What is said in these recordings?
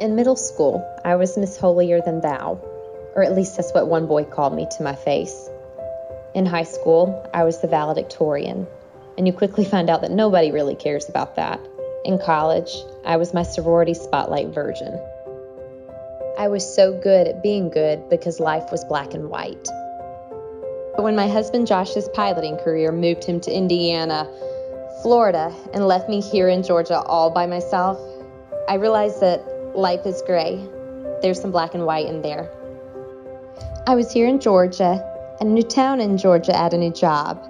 In middle school, I was Miss Holier Than Thou, or at least that's what one boy called me to my face. In high school, I was the valedictorian, and you quickly find out that nobody really cares about that. In college, I was my sorority spotlight version. I was so good at being good because life was black and white. But when my husband Josh's piloting career moved him to Indiana, Florida, and left me here in Georgia all by myself, I realized that life is gray. There's some black and white in there. I was here in Georgia, a new town in Georgia at a new job.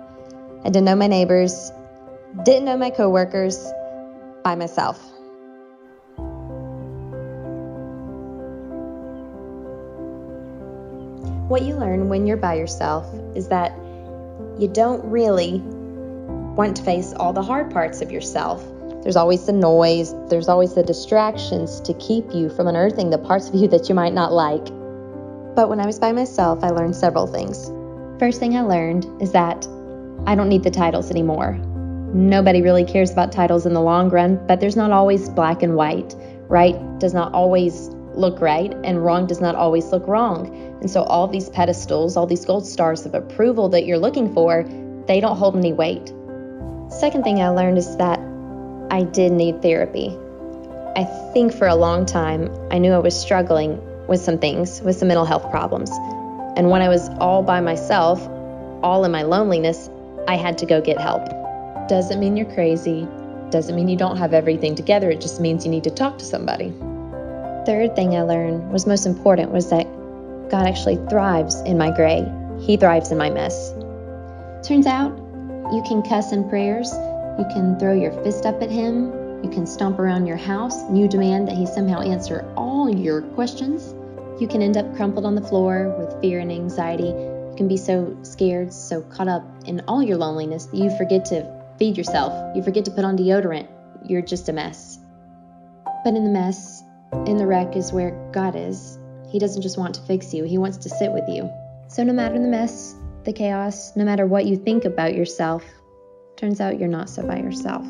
I didn't know my neighbors, didn't know my coworkers, by myself. What you learn when you're by yourself is that you don't really want to face all the hard parts of yourself. There's always the noise, there's always the distractions to keep you from unearthing the parts of you that you might not like. But when I was by myself, I learned several things. First thing I learned is that I don't need the titles anymore. Nobody really cares about titles in the long run, but there's not always black and white. Right does not always look right, and wrong does not always look wrong. And so all these pedestals, all these gold stars of approval that you're looking for, they don't hold any weight. Second thing I learned is that I did need therapy. I think for a long time, I knew I was struggling with some things, with some mental health problems. And when I was all by myself, all in my loneliness, I had to go get help. Doesn't mean you're crazy. Doesn't mean you don't have everything together. It just means you need to talk to somebody. Third thing I learned was most important was that God actually thrives in my gray. He thrives in my mess. Turns out, you can cuss in prayers. You can throw your fist up at him. You can stomp around your house and you demand that he somehow answer all your questions. You can end up crumpled on the floor with fear and anxiety. You can be so scared, so caught up in all your loneliness that you forget to feed yourself. You forget to put on deodorant. You're just a mess. But in the mess, in the wreck is where God is. He doesn't just want to fix you. He wants to sit with you. So no matter the mess, the chaos, no matter what you think about yourself, turns out you're not so by yourself.